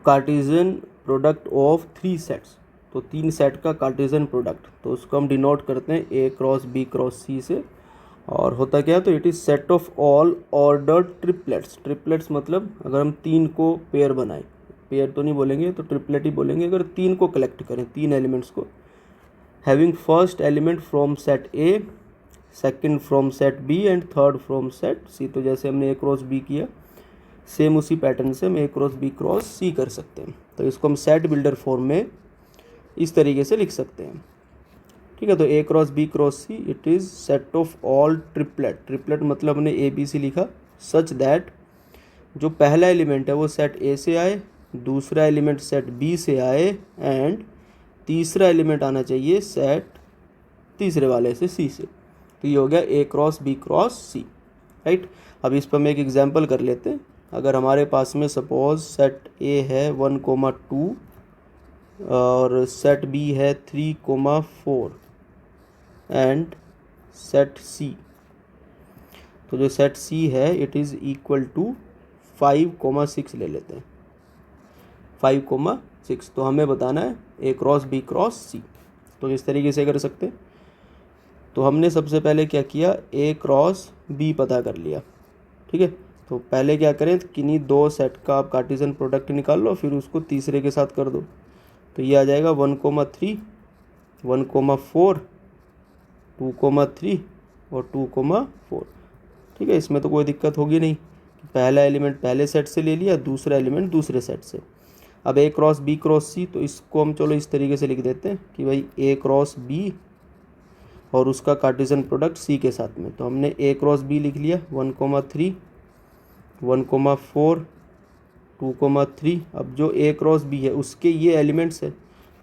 Cartesian product of 3 sets, तो 3 set का Cartesian product, तो उसको हम डिनोट करते हैं ए क्रॉस बी क्रॉस सी से। और होता क्या है, तो it is set of all ordered triplets. Triplets मतलब अगर हम 3 को पेयर बनाएं, पेयर तो नहीं बोलेंगे तो ट्रिपलेट ही बोलेंगे, अगर 3 को कलेक्ट करें, 3 एलिमेंट्स को, having first element from set A, second from set B and third from set C. तो जैसे हमने ए क्रॉस बी किया, सेम उसी पैटर्न से हम A cross B cross C कर सकते हैं। तो इसको हम सेट बिल्डर फॉर्म में इस तरीके से लिख सकते हैं। ठीक है, तो A cross B cross C it is set of all triplet. Triplet मतलब हमने ए बी सी लिखा, सच दैट जो पहला एलिमेंट है वो सेट ए से आए, दूसरा एलिमेंट सेट बी से आए एंड तीसरा एलिमेंट आना चाहिए सेट तीसरे वाले से सी से। तो ये हो गया ए क्रॉस बी क्रॉस सी, राइट। अब इस पर हम एक एग्जांपल कर लेते हैं। अगर हमारे पास में सपोज सेट ए है 1,2 और सेट बी है 3,4 एंड सेट सी, तो जो सेट सी है इट इज़ इक्वल टू 5,6 ले लेते हैं, 5,6। तो हमें बताना है ए क्रॉस बी क्रॉस सी। तो इस तरीके से कर सकते हैं। तो हमने सबसे पहले क्या किया, ए क्रॉस बी पता कर लिया। ठीक है, तो पहले क्या करें, किन्हीं 2 सेट का आप कार्टेशियन प्रोडक्ट निकाल लो, फिर उसको तीसरे के साथ कर दो। तो ये आ जाएगा 1,3, 1,4, 2,3 और 2,4। ठीक है, इसमें तो कोई दिक्कत होगी नहीं, पहला एलिमेंट पहले सेट से ले लिया, दूसरा एलिमेंट दूसरे सेट से। अब ए क्रॉस बी क्रॉस सी, तो इसको हम चलो इस तरीके से लिख देते हैं कि भाई ए क्रॉस बी और उसका कार्टेशियन प्रोडक्ट सी के साथ में। तो हमने ए क्रॉस बी लिख लिया 1,3, 1,4, 2,3। अब जो ए क्रॉस बी है उसके ये एलिमेंट्स है,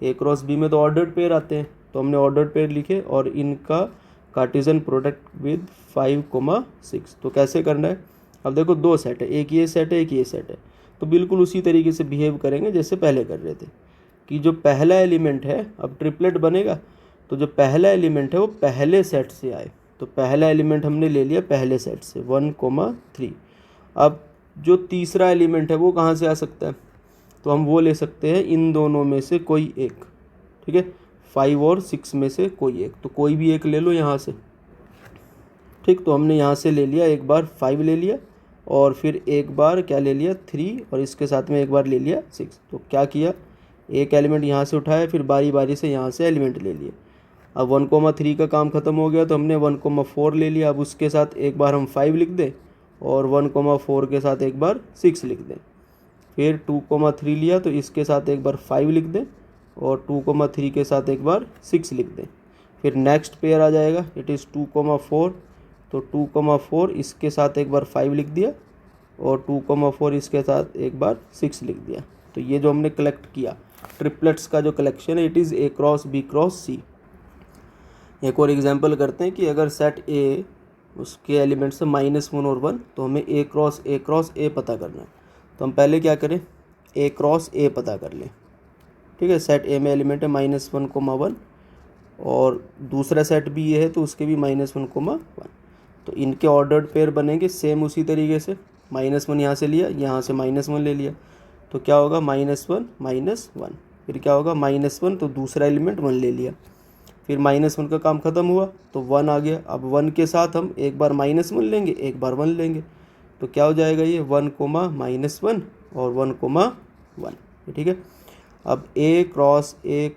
ए क्रॉस बी में तो ऑर्डर्ड पेयर आते हैं, तो हमने ऑर्डर्ड पेयर लिखे और इनका कार्टेशियन प्रोडक्ट विद 5,6। तो कैसे करना है, अब देखो 2 सेट है, एक ये सेट है एक ये सेट है, तो बिल्कुल उसी तरीके से बिहेव करेंगे जैसे पहले कर रहे थे कि जो पहला एलिमेंट है, अब ट्रिपलेट बनेगा तो जो पहला एलिमेंट है वो पहले सेट से आए। तो पहला एलिमेंट हमने ले लिया पहले सेट से 1,3। अब जो तीसरा एलिमेंट है वो कहाँ से आ सकता है, तो हम वो ले सकते हैं इन दोनों में से कोई एक। ठीक है, 5 और 6 में से कोई एक, तो कोई भी एक ले लो यहाँ से। ठीक, तो हमने यहाँ से ले लिया, एक बार 5 ले लिया और फिर एक बार क्या ले लिया 3 और इसके साथ में एक बार ले लिया 6। तो क्या किया, एक एलिमेंट यहाँ से उठाया, फिर बारी बारी से यहाँ से एलिमेंट ले लिए। अब 1,3 का काम ख़त्म हो गया तो हमने 1,4 ले लिया। अब उसके साथ एक बार हम 5 लिख दें और 1,4 के साथ एक बार 6 लिख दें। फिर 2,3 लिया तो इसके साथ एक बार 5 लिख दें और 2,3 के साथ एक बार 6 लिख दें। फिर नेक्स्ट पेयर आ जाएगा, इट इज़ 2,4, तो 2,4 इसके साथ एक बार 5 लिख दिया और 2,4 इसके साथ एक बार 6 लिख दिया। तो ये जो हमने कलेक्ट किया ट्रिपलेट्स का जो कलेक्शन है it is A cross B cross C. एक और एग्जांपल करते हैं कि अगर सेट ए उसके एलिमेंट्स है -1 और 1, तो हमें ए क्रॉस ए पता करना है। तो हम पहले क्या करें, ए क्रॉस ए पता कर लें। ठीक है, सेट ए में एलिमेंट है -1,1 और दूसरा सेट भी ये है तो उसके भी -1,1। तो इनके ऑर्डर्ड पेयर बनेंगे सेम उसी तरीके से, -1 यहाँ से लिया, यहाँ से -1 ले लिया, तो क्या होगा -1 -1। फिर क्या होगा -1, तो दूसरा एलिमेंट 1 ले लिया, फिर -1 का काम ख़त्म हुआ तो 1 आ गया। अब 1 के साथ हम एक बार -1 लेंगे एक बार 1 लेंगे, तो क्या हो जाएगा ये 1, -1 और 1,1। ठीक है, अब ए क्रॉस ए,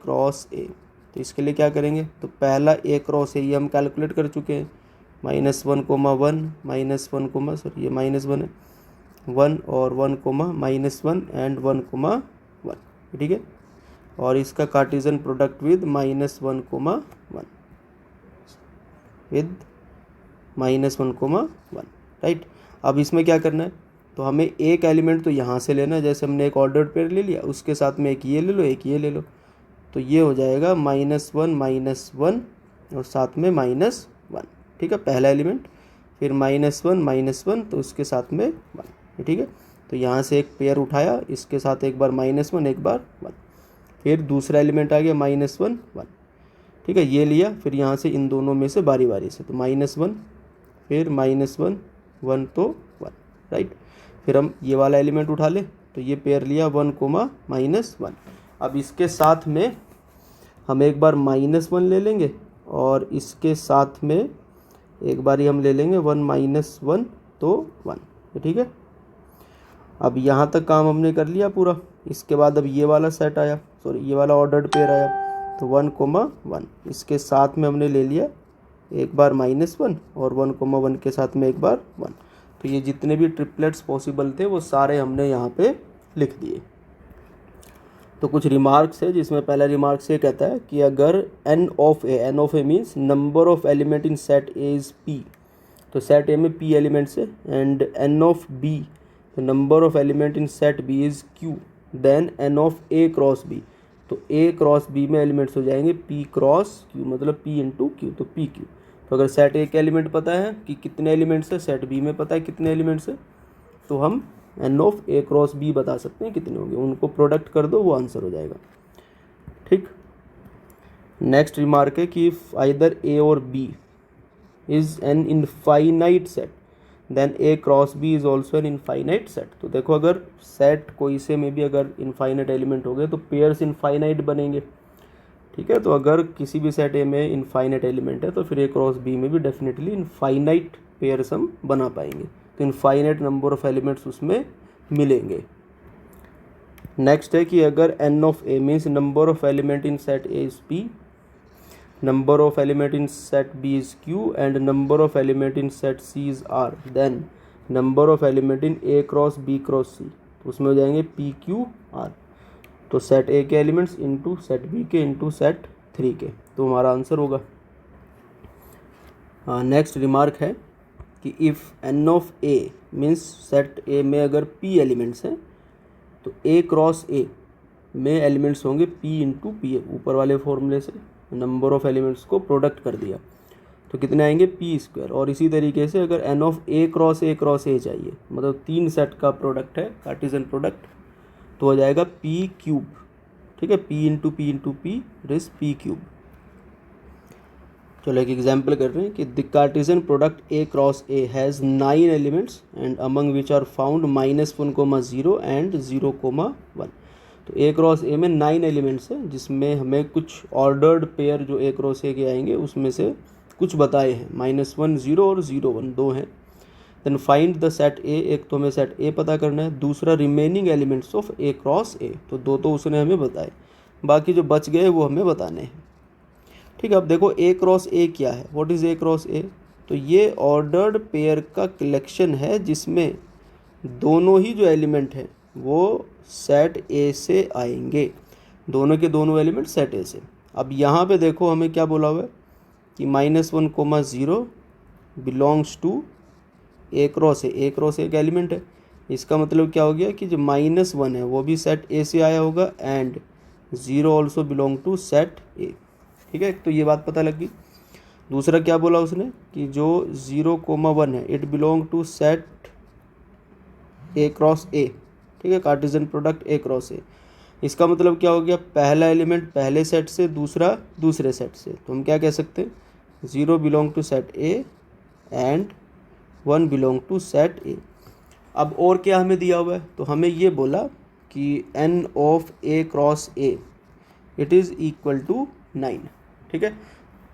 तो इसके लिए क्या करेंगे, तो पहला ए क्रॉस ए ये हम कैलकुलेट कर चुके हैं, -1,1 ये -1 है, 1 और 1, -1 एंड 1,1। ठीक है, और इसका Cartesian product with -1,1 with -1,1, right. अब इसमें क्या करना है, तो हमें एक एलिमेंट तो यहाँ से लेना है, जैसे हमने एक ऑर्डर्ड पेयर ले लिया, उसके साथ में एक ये ले लो एक ये ले लो, तो ये हो जाएगा -1 और साथ में -1। ठीक है, पहला एलिमेंट, फिर -1 तो उसके साथ में 1। ठीक है, तो यहाँ से एक पेयर उठाया, इसके साथ एक बार -1 एक बार 1, फिर दूसरा एलिमेंट आ गया -1 1। ठीक है, ये लिया, फिर यहाँ से इन दोनों में से बारी बारी से, तो -1 फिर -1 1 तो 1, राइट। फिर हम ये वाला एलिमेंट उठा लें, तो ये पेयर लिया 1, -1। अब इसके साथ में हम एक बार -1 ले लेंगे और इसके साथ में एक बार ही हम ले लेंगे 1 -1 तो 1, ठीक है। अब यहाँ तक काम हमने कर लिया पूरा। इसके बाद अब ये वाला सेट आया, सॉरी ये वाला ऑर्डर्ड पेयर आया, तो 1, 1। इसके साथ में हमने ले लिया एक बार -1 और 1, 1 के साथ में एक बार 1। तो ये जितने भी ट्रिपलेट्स पॉसिबल थे वो सारे हमने यहाँ पे लिख दिए। तो कुछ रिमार्क्स है, जिसमें पहला रिमार्क्स ये कहता है कि अगर n of A means number of element in set A is p, तो सेट ए में p एलिमेंट्स है, एंड n ऑफ b, तो number of element in set b is q, then n of a cross b, तो a cross b में elements हो जाएंगे p cross q, मतलब p into q, तो p q। तो अगर सेट ए के एलिमेंट पता है कि कितने एलिमेंट्स है, सेट बी में पता है कितने एलिमेंट्स है, तो हम n of a cross b बता सकते हैं कितने होंगे, उनको प्रोडक्ट कर दो वो आंसर हो जाएगा, ठीक। नेक्स्ट रिमार्क है कि इफ आइदर a और b is an infinite set then a cross b is also an infinite set. तो देखो अगर सेट कोई से में भी अगर इनफाइनाइट एलिमेंट हो गए तो पेयर्स इनफाइनाइट बनेंगे, ठीक है। तो अगर किसी भी सेट ए में इनफाइनाइट एलिमेंट है तो फिर a क्रॉस b में भी डेफिनेटली इनफाइनाइट पेयर्स हम बना पाएंगे, तो इनफाइनाइट नंबर ऑफ एलिमेंट्स उसमें मिलेंगे। नेक्स्ट है कि अगर n of a means number of element in set a is p, number of element in set b is q, and number of element in set c is r, then number of element in a cross b cross c, तो उसमें हो जाएंगे p q r। तो set a के elements into set b के into set 3 के, तो हमारा आंसर होगा। नेक्स्ट रिमार्क है कि if n of a means set a में अगर p एलिमेंट्स हैं तो a क्रॉस a में एलिमेंट्स होंगे p इंटू p, ऊपर वाले फॉर्मूले से नंबर ऑफ एलिमेंट्स को प्रोडक्ट कर दिया तो कितने आएंगे p स्क्वायर। और इसी तरीके से अगर n of a cross a चाहिए, मतलब 3 सेट का प्रोडक्ट है कार्टेशियन प्रोडक्ट, तो हो जाएगा p क्यूब, ठीक है, p into p is p cube. चलो एक एग्जाम्पल कर रहे हैं कि the cartesian product a cross a has 9 elements and among which are found -1, 0 and 0, 1। तो a क्रॉस a में 9 एलिमेंट्स हैं, जिसमें हमें कुछ ऑर्डर्ड पेयर जो a क्रॉस a के आएंगे उसमें से कुछ बताए हैं, -1, 0 और 0, 1, 2 हैं। Then find the set a, एक तो हमें सेट a पता करना है, दूसरा remaining elements of a cross a, तो दो तो उसने हमें बताए, बाकी जो बच गए वो हमें बताने हैं, ठीक है। अब देखो a क्रॉस a क्या है, what is a cross a, तो ये ऑर्डर्ड पेयर का कलेक्शन है जिसमें दोनों ही जो एलिमेंट हैं वो सेट ए से आएंगे, दोनों के दोनों एलिमेंट सेट ए से। अब यहाँ पे देखो हमें क्या बोला हुआ है कि -1, 0 belongs to A cross A का एलिमेंट है। इसका मतलब क्या हो गया कि जो -1 है वो भी सेट ए से आया होगा and 0 also belong to set A, ठीक है। तो ये बात पता लग गई। दूसरा क्या बोला उसने कि जो 0, 1 है it belong to set A cross A, ठीक है, cartesian product a cross a। इसका मतलब क्या हो गया, पहला एलिमेंट पहले सेट से, दूसरा दूसरे सेट से, तो हम क्या कह सकते हैं 0 belong to set a and 1 belong to set a। अब और क्या हमें दिया हुआ है, तो हमें ये बोला कि n of a cross a it is equal to 9, ठीक है।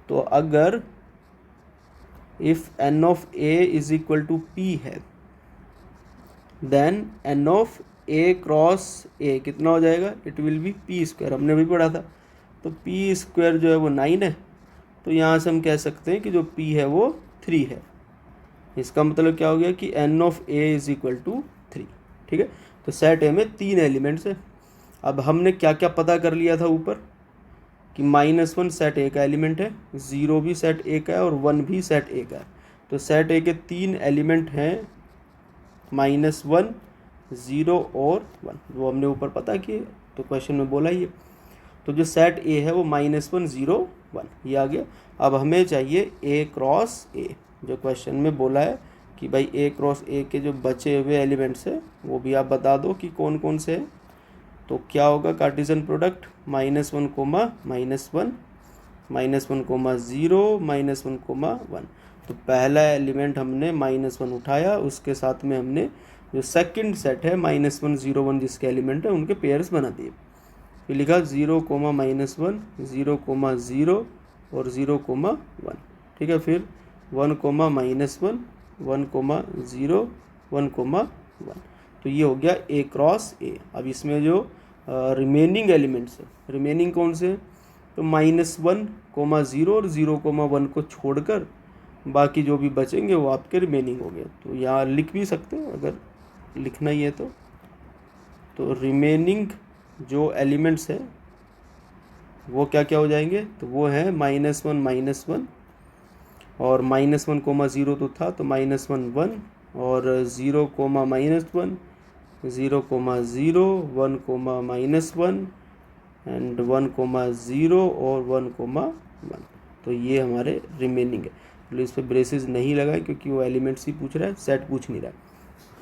तो अगर if n of a is equal to p है then n of a cross a कितना हो जाएगा, it will be p square, हमने भी पढ़ा था। तो p स्क्वायर जो है वो 9 है, तो यहाँ से हम कह सकते हैं कि जो p है वो 3 है। इसका मतलब क्या हो गया कि n of a is equal to 3, ठीक है। तो सेट a में 3 एलिमेंट्स है। अब हमने क्या क्या पता कर लिया था ऊपर कि -1 सेट a का एलिमेंट है, 0 भी सेट a का है और 1 भी सेट a का है। तो सेट a के 3 एलिमेंट हैं -1, 0 और 1, वो हमने ऊपर पता किया, तो क्वेश्चन में बोला ही है। तो जो सेट ए है वो -1, 0, 1 ये आ गया। अब हमें चाहिए a क्रॉस a, जो क्वेश्चन में बोला है कि भाई a क्रॉस a के जो बचे हुए एलिमेंट्स हैं वो भी आप बता दो कि कौन कौन से हैं। तो क्या होगा कार्टेशियन प्रोडक्ट -1, -1, -1, 0, -1, 1। तो पहला एलिमेंट हमने -1 उठाया, उसके साथ में हमने जो सेकंड सेट है -1 0 1 जिसके एलिमेंट है उनके पेयर्स बना दिए। फिर लिखा 0, -1 0, 0 और 0, 1। ठीक है, फिर 1, -1 1, 0 1, 1। तो ये हो गया A क्रॉस A। अब इसमें जो रिमेनिंग एलिमेंट्स है, रिमेनिंग कौन से हैं? तो -1, 0 और 0, 1 को छोड़कर बाकी जो भी बचेंगे वो आपके रिमेनिंग हो गए। तो यहाँ लिख भी सकते हैं अगर लिखना ही है तो रिमेनिंग जो एलिमेंट्स है वो क्या क्या हो जाएंगे? तो वो है -1 -1 और -1, 0 तो था तो -1 1 और 0, -1 0, 0 1, -1 एंड 1, 0 और 1, 1। तो ये हमारे रिमेनिंग है। तो इस पर ब्रेसेस नहीं लगाए क्योंकि वो एलिमेंट्स ही पूछ रहा है, सेट पूछ नहीं रहा है।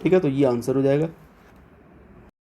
ठीक है, तो ये आंसर हो जाएगा।